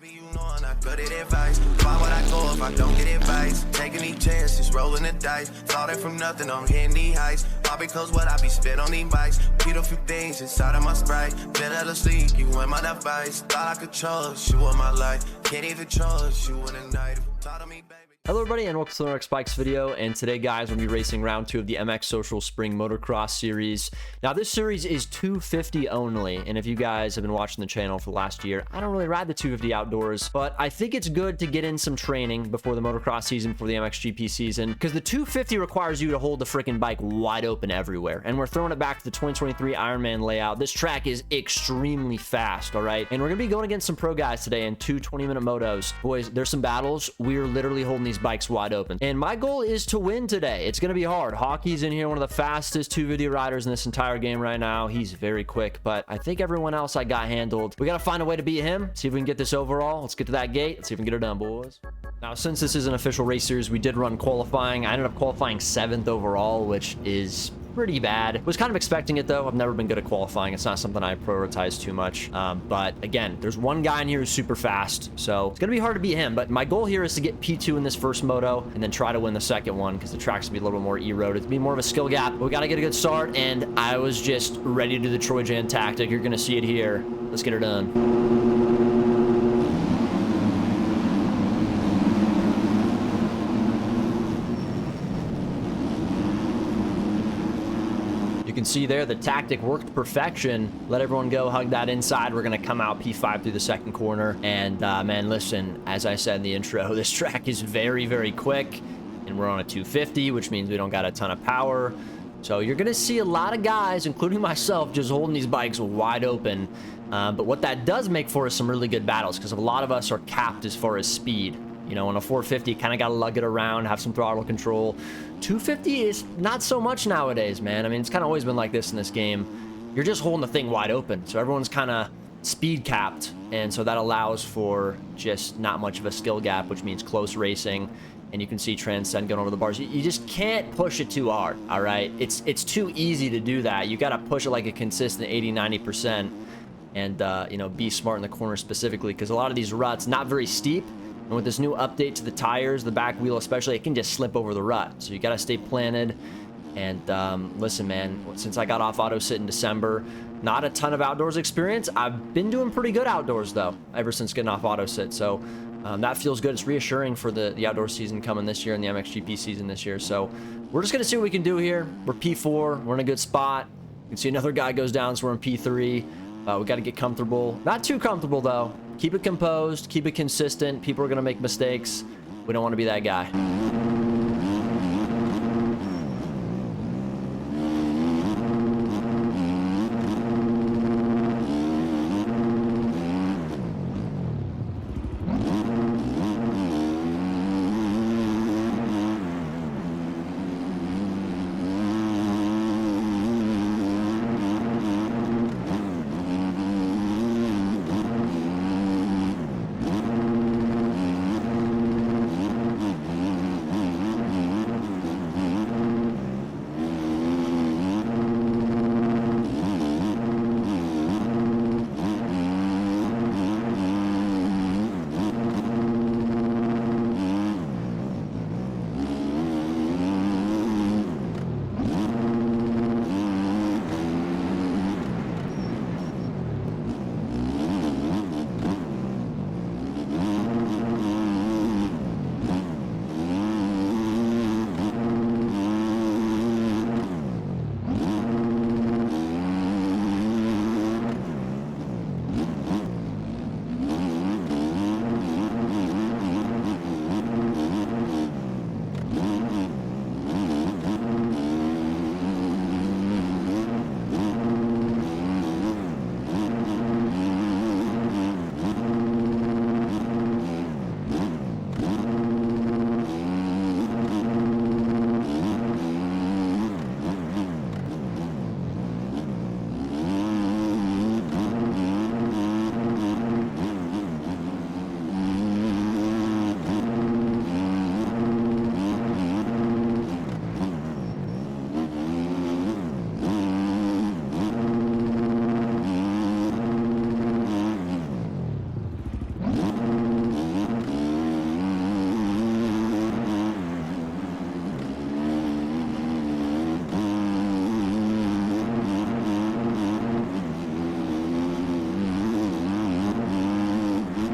Baby, you know I'm not good at advice. Why would I go if I don't get advice? Taking these chances, rolling the dice. Thought it from nothing, I'm hitting these heights. All because what I be spit on these bikes. Repeat a few things inside of my sprite. Been out of sleep, you in my device. Thought I could trust you in my life. Can't even trust you in the night. Thought of me, baby. Hello everybody and welcome to the MX Bikes video, and today guys we're going to be racing round 2 of the MX Social Spring Motocross series. Now this series is 250 only, and if you guys have been watching the channel for the last year, I don't really ride the 250 outdoors, but I think it's good to get in some training before the motocross season, before the MXGP season, because the 250 requires you to hold the freaking bike wide open everywhere, and we're throwing it back to the 2023 Ironman layout. This track is extremely fast, all right, and we're going to be going against some pro guys today in two 20-minute motos. Boys, there's some battles. We're literally holding these bikes wide open, and my goal is to win today. It's going to be hard. Hockey's in here, one of the fastest 250 riders in this entire game right now. He's very quick, but I think everyone else I got handled. We got to find a way to beat him, see if we can get this overall. Let's get to that gate. Let's see if we can get it done, boys. Now, since this is an official race series, we did run qualifying. I ended up qualifying 7th overall, which is pretty bad. Was kind of expecting it though. I've never been good at qualifying. It's not something I prioritize too much. But again, there's one guy in here who's super fast, so it's gonna be hard to beat him. But my goal here is to get P2 in this first moto and then try to win the second one, because the track's gonna be a little bit more e-road. It's be more of a skill gap. But we gotta get a good start, and I was just ready to do the Troyjannn tactic. You're gonna see it here. Let's get her done. You can see there the tactic worked perfection. Let everyone go, hug that inside. We're gonna come out P5 through the second corner, and man, listen, as I said in the intro, this track is very quick, and we're on a 250, which means we don't got a ton of power. So you're gonna see a lot of guys, including myself, just holding these bikes wide open. But what that does make for is some really good battles, because a lot of us are capped as far as speed. You know, on a 450, kind of got to lug it around, have some throttle control. 250 is not so much nowadays, man. I mean, it's kind of always been like this in this game. You're just holding the thing wide open, so everyone's kind of speed capped, and so that allows for just not much of a skill gap, which means close racing. And you can see Transcend going over the bars. You just can't push it too hard, all right? It's too easy to do that. You got to push it like a consistent 80-90%, and you know, be smart in the corner specifically, because a lot of these ruts not very steep. And with this new update to the tires, the back wheel especially, it can just slip over the rut. So you got to stay planted. And listen, man, since I got off auto sit in December, not a ton of outdoors experience. I've been doing pretty good outdoors, though, ever since getting off auto sit. So that feels good. It's reassuring for the outdoor season coming this year and the MXGP season this year. So we're just going to see what we can do here. We're P4. We're in a good spot. You can see another guy goes down, so we're in P3. We got to get comfortable. Not too comfortable, though. Keep it composed, keep it consistent. People are going to make mistakes. We don't want to be that guy.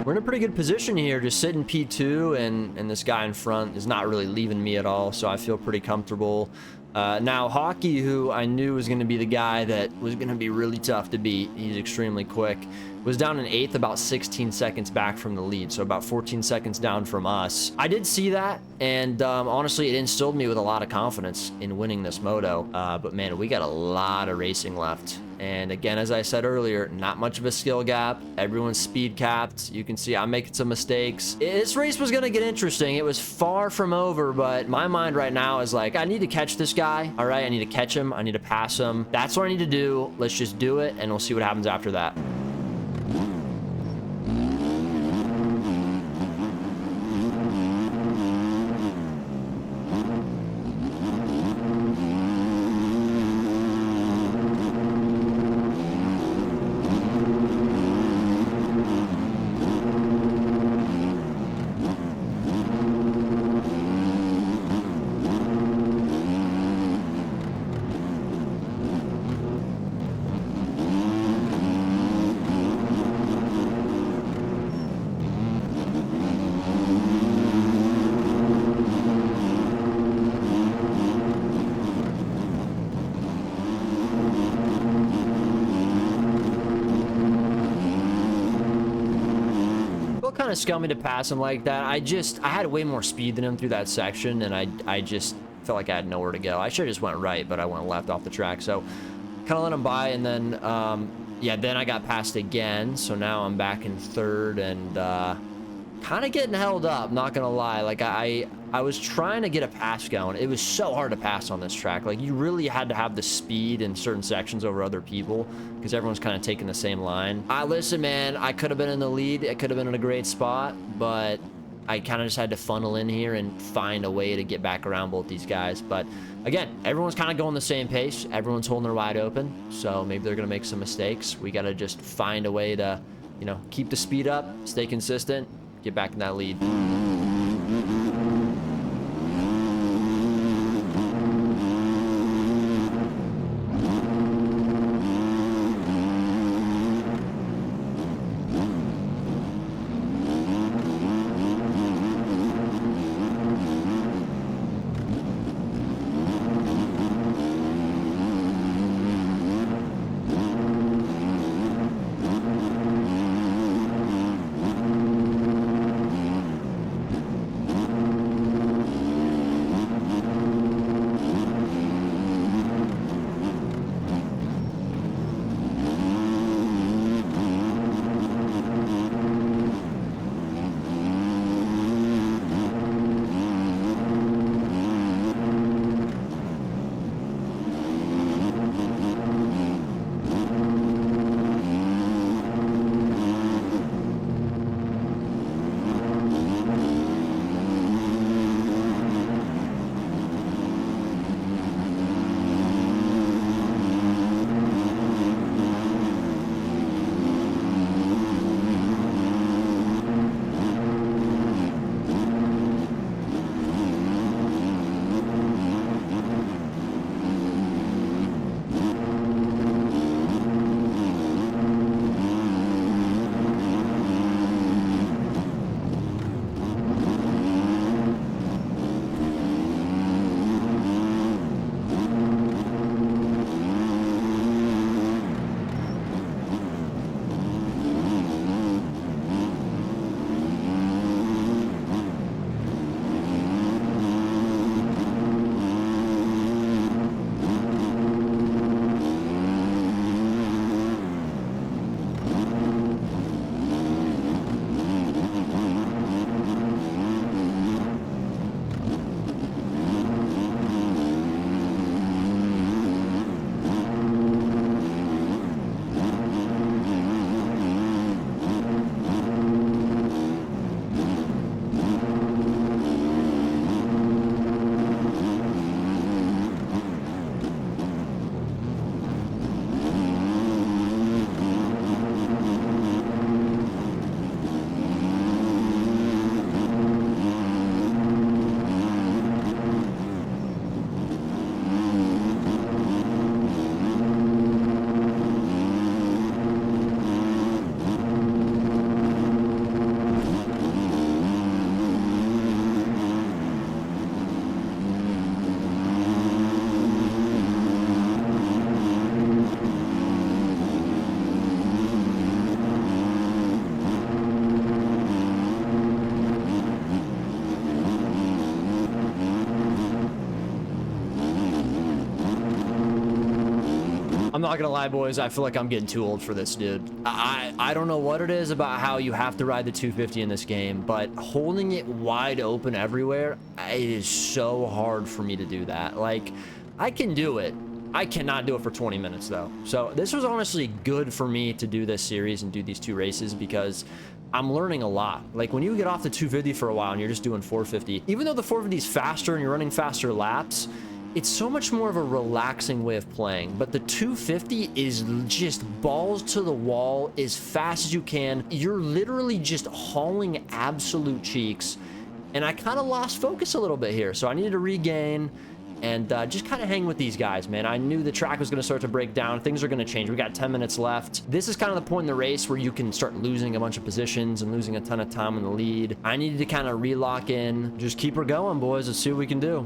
We're in a pretty good position here, just sitting P2, and this guy in front is not really leaving me at all, so I feel pretty comfortable. Now, Hockey, who I knew was going to be the guy that was going to be really tough to beat, he's extremely quick, was down in 8th, about 16 seconds back from the lead, so about 14 seconds down from us. I did see that, and honestly, it instilled me with a lot of confidence in winning this moto, but man, we got a lot of racing left. And again, as I said earlier, not much of a skill gap. Everyone's speed capped. You can see I'm making some mistakes. This race was going to get interesting. It was far from over, but my mind right now is like, I need to catch this guy. All right, I need to catch him. I need to pass him. That's what I need to do. Let's just do it, and we'll see what happens after that. Kind of scummy to pass him like that. I had way more speed than him through that section, and I just felt like I had nowhere to go. I should have just went right, but I went left off the track, so kind of let him by. And then yeah, then I got passed again, so now I'm back in 3rd, and kind of getting held up, not gonna lie. Like I was trying to get a pass going. It was so hard to pass on this track. Like you really had to have the speed in certain sections over other people, because everyone's kind of taking the same line. Listen, man, I could have been in the lead. I could have been in a great spot, but I kind of just had to funnel in here and find a way to get back around both these guys. But again, everyone's kind of going the same pace. Everyone's holding their wide open, so maybe they're gonna make some mistakes. We got to just find a way to, you know, keep the speed up, stay consistent, get back in that lead. not gonna lie, boys. I feel like I'm getting too old for this, dude. I don't know what it is about how you have to ride the 250 in this game, but holding it wide open everywhere, it is so hard for me to do that. Like, I can do it. I cannot do it for 20 minutes, though. So this was honestly good for me to do this series and do these 2 races because I'm learning a lot. Like, when you get off the 250 for a while and you're just doing 450, even though the 450 is faster and you're running faster laps, it's so much more of a relaxing way of playing. But the 250 is just balls to the wall as fast as you can. You're literally just hauling absolute cheeks. And I kind of lost focus a little bit here, so I needed to regain and just kind of hang with these guys, man. I knew the track was going to start to break down. Things are going to change. We got 10 minutes left. This is kind of the point in the race where you can start losing a bunch of positions and losing a ton of time in the lead. I needed to kind of relock in. Just keep her going, boys. Let's see what we can do.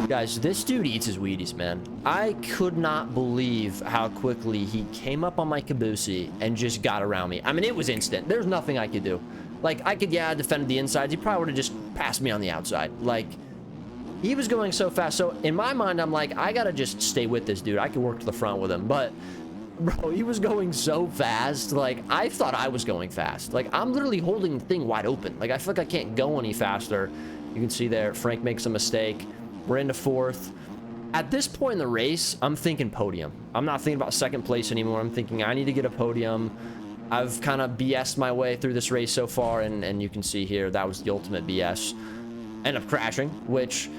Guys, this dude eats his Wheaties, man. I could not believe how quickly he came up on my Caboose and just got around me. I mean, it was instant. There's nothing I could do. Like, I could, yeah, defend the insides. He probably would have just passed me on the outside. Like, he was going so fast. So, in my mind, I'm like, I gotta just stay with this dude. I can work to the front with him. But, bro, he was going so fast. Like, I thought I was going fast. Like, I'm literally holding the thing wide open. Like, I feel like I can't go any faster. You can see there, Frank makes a mistake. We're into 4th. At this point in the race, I'm thinking podium. I'm not thinking about 2nd place anymore. I'm thinking I need to get a podium. I've kind of BS'd my way through this race so far, and you can see here, that was the ultimate BS. End up crashing, which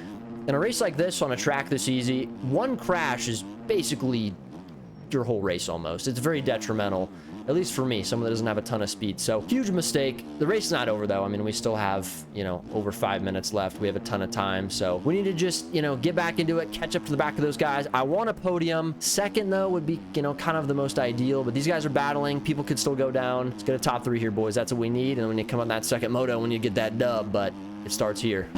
in a race like this, on a track this easy, one crash is basically your whole race almost. It's very detrimental. at least for me, someone that doesn't have a ton of speed. So huge mistake. The race is not over though. I mean, we still have, you know, over 5 minutes left. We have a ton of time. So we need to just, you know, get back into it, catch up to the back of those guys. I want a podium. Second though would be, you know, kind of the most ideal, but these guys are battling. People could still go down. Let's get a top 3 here, boys. That's what we need. And when you come on that second moto, we need to get that dub, but it starts here.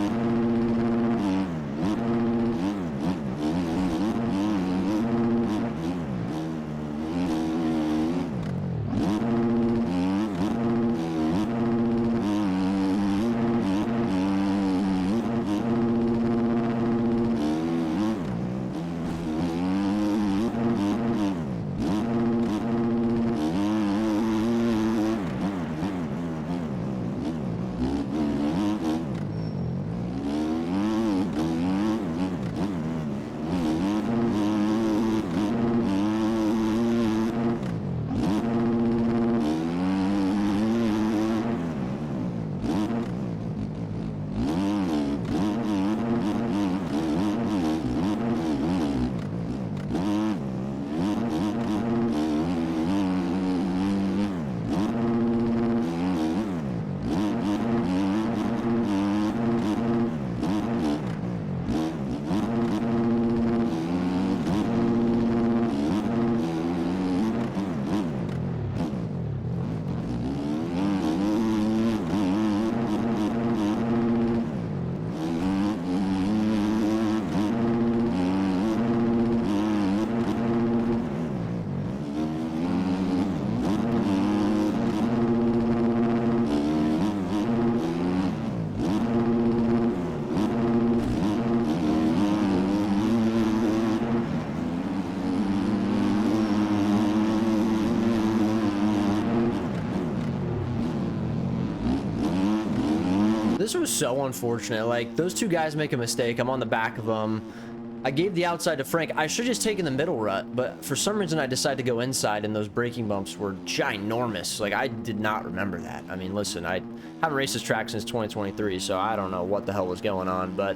This was so unfortunate. Like, those two guys make a mistake. I'm on the back of them. I gave the outside to Frank. I should have just taken the middle rut, but for some reason I decided to go inside, and those braking bumps were ginormous. Like, I did not remember that. I mean, listen, I haven't raced this track since 2023, so I don't know what the hell was going on, but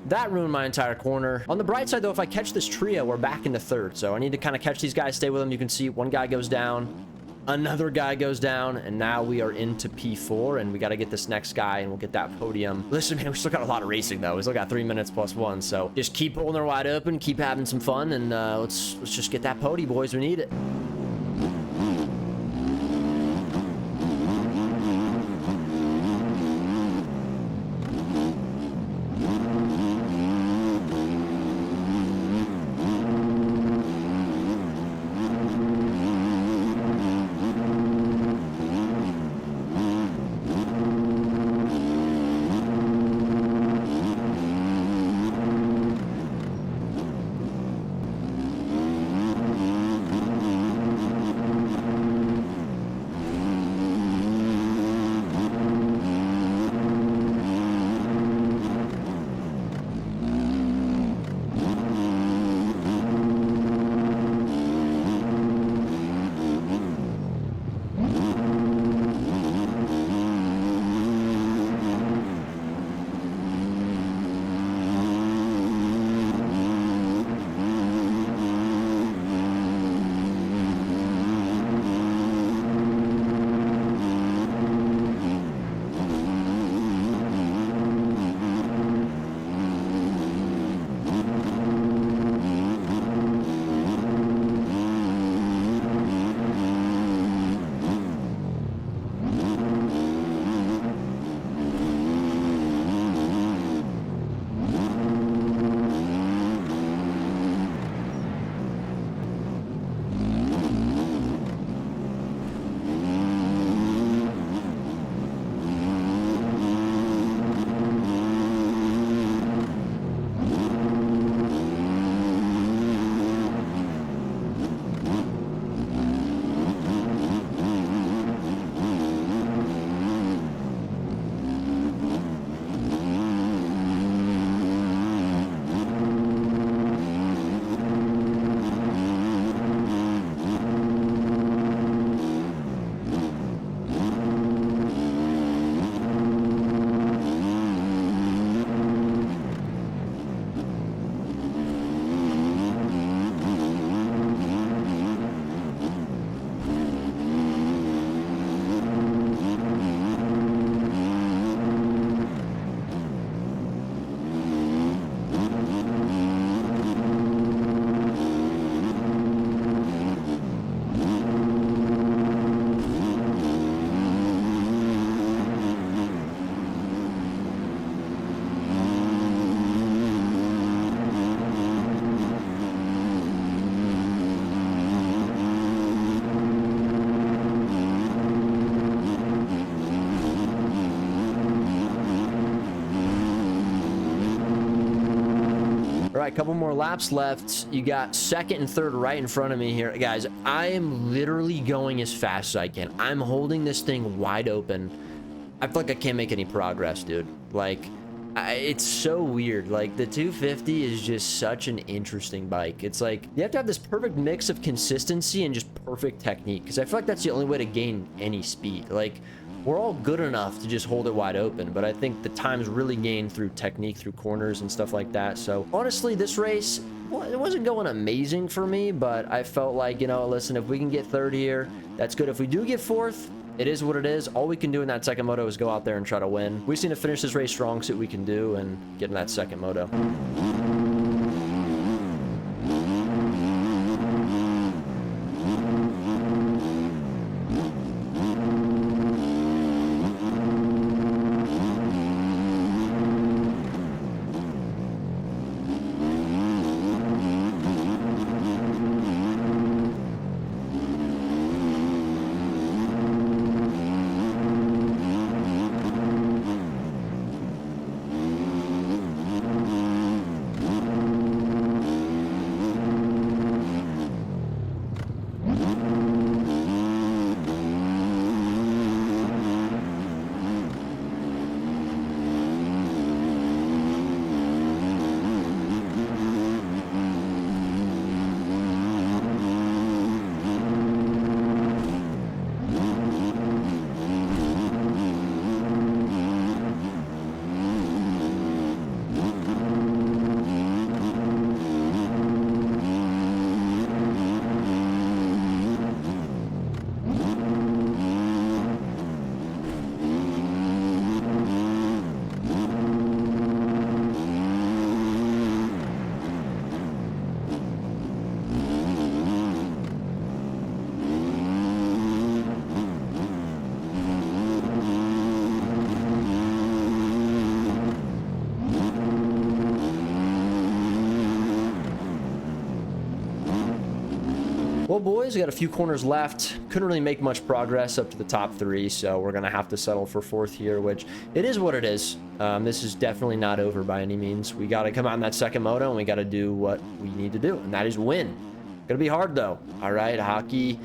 that ruined my entire corner. On the bright side, though, if I catch this trio, we're back into third, so I need to kind of catch these guys, stay with them. You can see one guy goes down. Another guy goes down, and now we are into P4, and we got to get this next guy, and we'll get that podium. Listen, man, we still got a lot of racing, though. We still got 3 minutes plus 1, so just keep holding her wide open, keep having some fun, and let's just get that podium, boys. We need it. right, couple more laps left. You got second and third right in front of me here. Guys, I am literally going as fast as I can. I'm holding this thing wide open. I feel like I can't make any progress, dude. Like, it's so weird. Like, the 250 is just such an interesting bike. It's like, you have to have this perfect mix of consistency and just perfect technique, because I feel like that's the only way to gain any speed. Like, we're all good enough to just hold it wide open, but I think the time's really gained through technique, through corners and stuff like that. So honestly, this race, well, it wasn't going amazing for me, but I felt like, you know, listen, if we can get third here, that's good. If we do get fourth, it is what it is. All we can do in that second moto is go out there and try to win. We just need to finish this race strong, see what we can do, and get in that second moto. Well, boys, we got a few corners left. Couldn't really make much progress up to the top three, so we're going to have to settle for fourth here, which it is what it is. This is definitely not over by any means. We got to come out in that second moto, and we got to do what we need to do, and that is win. Gonna be hard, though. All right, Hockey,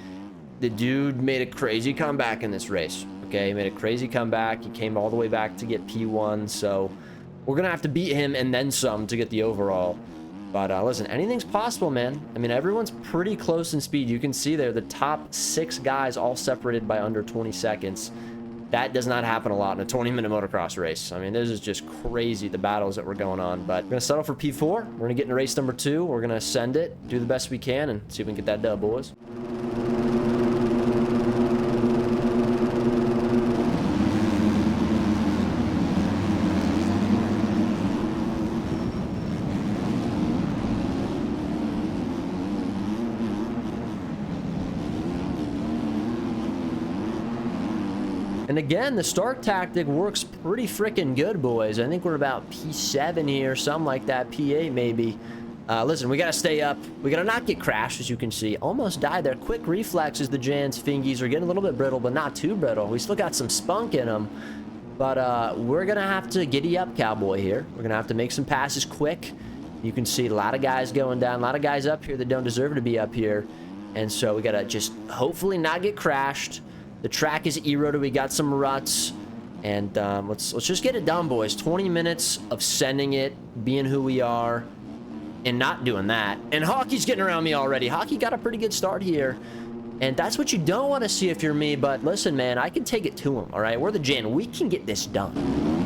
the dude made a crazy comeback in this race, okay? He made a crazy comeback. He came all the way back to get P1, so we're going to have to beat him and then some to get the overall. But listen, anything's possible, man. I mean, everyone's pretty close in speed. You can see there, the top 6 guys all separated by under 20 seconds. That does not happen a lot in a 20-minute motocross race. I mean, this is just crazy, the battles that were going on. But we're going to settle for P4. We're going to get into race number 2. We're going to send it, do the best we can, and see if we can get that dub, boys. And again, the start tactic works pretty freaking good, boys. I think we're about P7 here, something like that, P8 maybe. Listen, we got to stay up. We got to not get crashed, as you can see. Almost died there. Quick reflexes, the Jans fingies are getting a little bit brittle, but not too brittle. We still got some spunk in them. But we're going to have to giddy up, cowboy, here. We're going to have to make some passes quick. You can see a lot of guys going down, a lot of guys up here that don't deserve to be up here. And so we got to just hopefully not get crashed. The track is eroded. We got some ruts. And let's just get it done, boys. 20 minutes of sending it, being who we are, and not doing that. And Hockey's getting around me already. Hockey got a pretty good start here. And that's what you don't want to see if you're me. But listen, man, I can take it to him, all right? We're the Jan. We can get this done.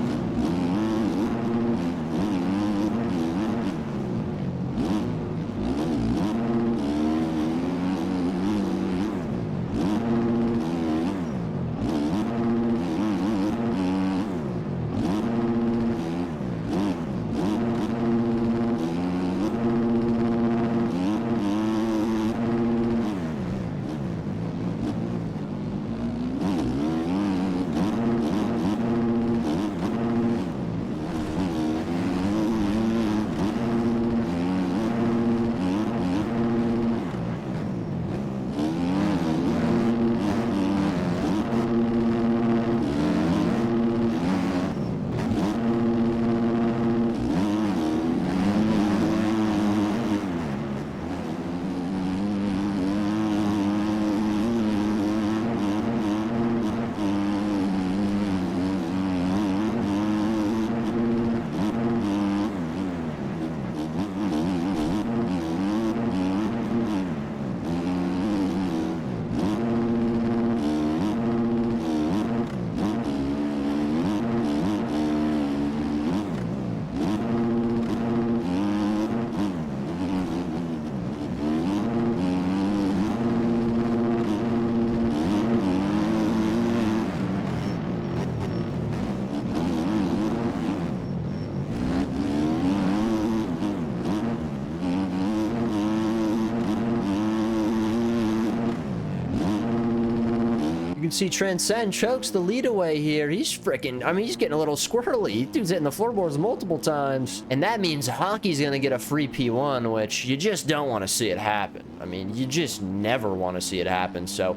can see Transcend chokes the lead away here. He's freaking, I mean, he's getting a little squirrely. Dude's hitting the floorboards multiple times. And that means Hockey's going to get a free P1, which you just don't want to see it happen. I mean, you just never want to see it happen. So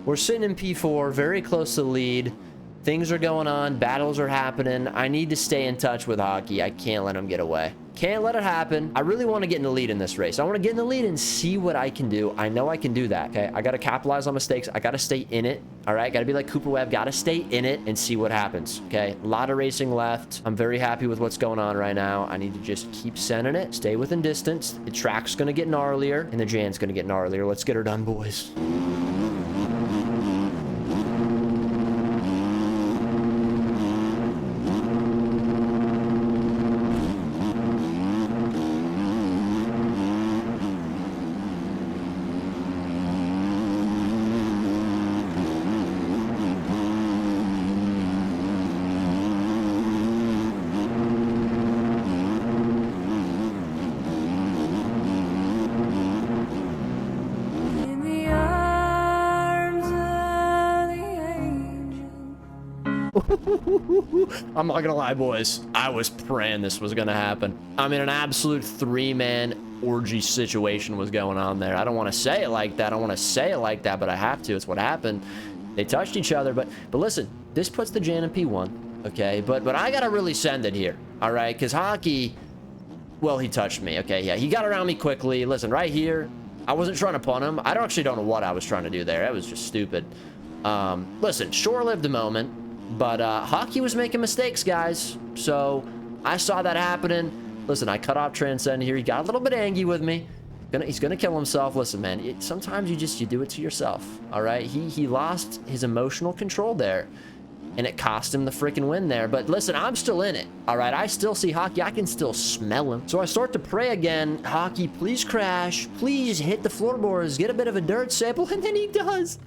we're sitting in P4, very close to the lead. Things are going on. Battles are happening. I need to stay in touch with Hockey. I can't let him get away. Can't let it happen. I really want to get in the lead in this race. I want to get in the lead and see what I can do. I know I can do that, okay? I got to capitalize on mistakes. I got to stay in it, all right? Got to be like Cooper Webb. Got to stay in it and see what happens, okay? A lot of racing left. I'm very happy with what's going on right now. I need to just keep sending it, stay within distance. The track's going to get gnarlier, and the Jann's going to get gnarlier. Let's get her done, boys. I'm not gonna lie, boys. I was praying this was gonna happen. I mean, an absolute three-man orgy situation was going on there. I don't want to say it like that. I don't want to say it like that, but I have to. It's what happened. They touched each other, but listen, this puts the Jann in P1, okay? But I gotta really send it here, all right? Because Hockey, well, he touched me, okay? Yeah, he got around me quickly. Listen, right here, I wasn't trying to punt him. I actually don't know what I was trying to do there. That was just stupid. Listen, short-lived the moment. But Hockey was making mistakes, guys. So I saw that happening. Listen, I cut off Transcend here. He got a little bit angry with me. He's gonna kill himself. Listen, man, sometimes you do it to yourself, all right? He lost his emotional control there, and it cost him the freaking win there. But listen, I'm still in it, all right? I still see Hockey. I can still smell him. So I start to pray again. Hockey, please crash. Please hit the floorboards. Get a bit of a dirt sample, and then he does.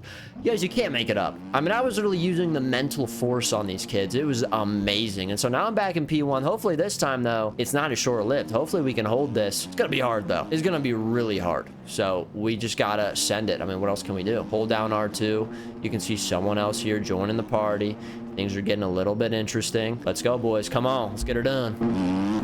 You guys, you can't make it up. I mean, I was really using the mental force on these kids. It was amazing. And so now I'm back in P1. Hopefully this time, though, it's not as short-lived. Hopefully we can hold this. It's going to be hard, though. It's going to be really hard. So we just got to send it. I mean, what else can we do? Hold down R2. You can see someone else here joining the party. Things are getting a little bit interesting. Let's go, boys. Come on. Let's get her done.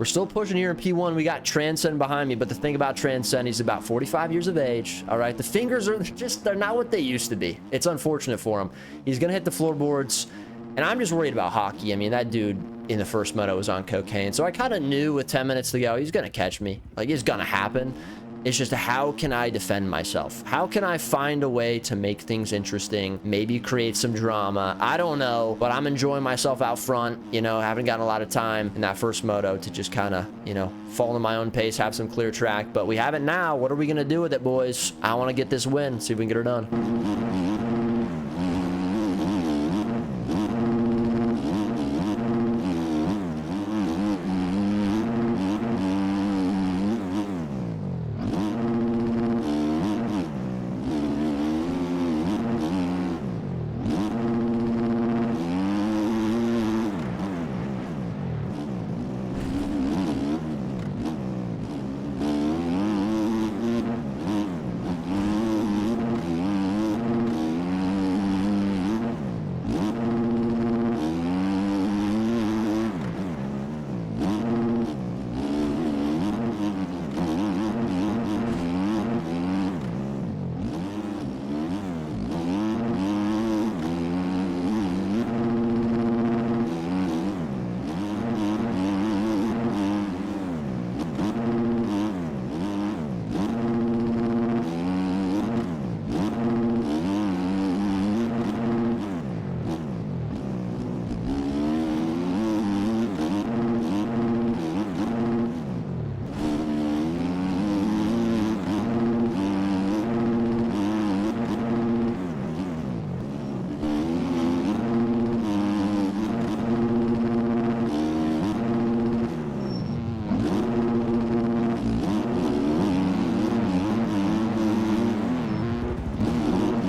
We're still pushing here in P1. We got Troyjannn behind me, but the thing about Troyjannn, he's about 45 years of age. All right, the fingers are just, they're not what they used to be. It's unfortunate for him. He's gonna hit the floorboards, and I'm just worried about hockey. I mean, that dude in the first moto was on cocaine, so I kind of knew with 10 minutes to go, he's gonna catch me. Like, it's gonna happen. It's just how can I defend myself? How can I find a way to make things interesting? Maybe create some drama. I don't know, but I'm enjoying myself out front. You know, haven't gotten a lot of time in that first moto to just kind of, you know, fall in my own pace, have some clear track. But we have it now. What are we going to do with it, boys? I want to get this win. See if we can get her done.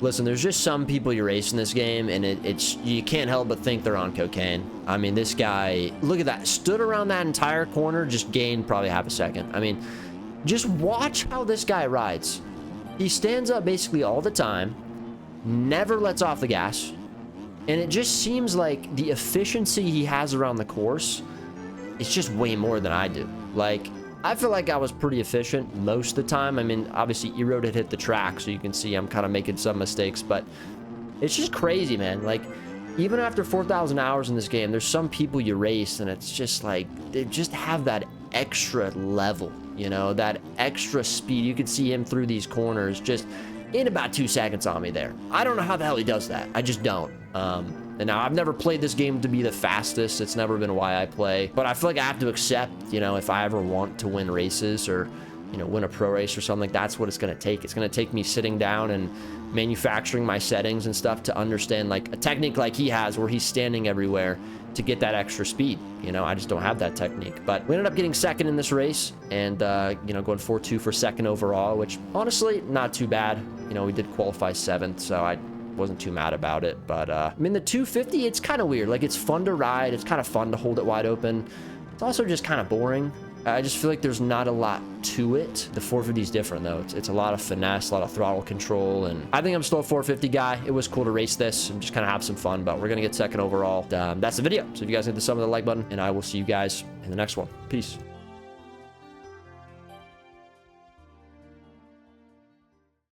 Listen, there's just some people you race in this game, and it's you can't help but think they're on cocaine. I mean, this guy, look at that, stood around that entire corner, just gained probably half a second. I mean, just watch how this guy rides. He stands up basically all the time, never lets off the gas, and it just seems like the efficiency he has around the course is just way more than I do. Like, I feel like I was pretty efficient most of the time. I mean, obviously, E-Road had hit the track, so you can see I'm kind of making some mistakes, but it's just crazy, man. Like, even after 4,000 hours in this game, there's some people you race, and it's just like, they just have that extra level, you know, that extra speed. You can see him through these corners just in about 2 seconds on me there. I don't know how the hell he does that. I just don't. And now I've never played this game to be the fastest. It's never been why I play, but I feel like I have to accept, you know, if I ever want to win races or, you know, win a pro race or something, that's what it's going to take. It's going to take me sitting down and manufacturing my settings and stuff to understand like a technique like he has where he's standing everywhere to get that extra speed. You know, I just don't have that technique, but we ended up getting second in this race and, you know, going 4-2 for second overall, which honestly, not too bad. You know, we did qualify 7th, so I wasn't too mad about it. But I mean, the 250, it's kind of weird. Like, it's fun to ride, it's kind of fun to hold it wide open. It's also just kind of boring. I just feel like there's not a lot to it. The 450 is different though. It's a lot of finesse, a lot of throttle control, and I think I'm still a 450 guy. It was cool to race this and just kind of have some fun, but we're gonna get second overall. That's the video. So if you guys hit the sub of the like button, and I will see you guys in the next one. Peace.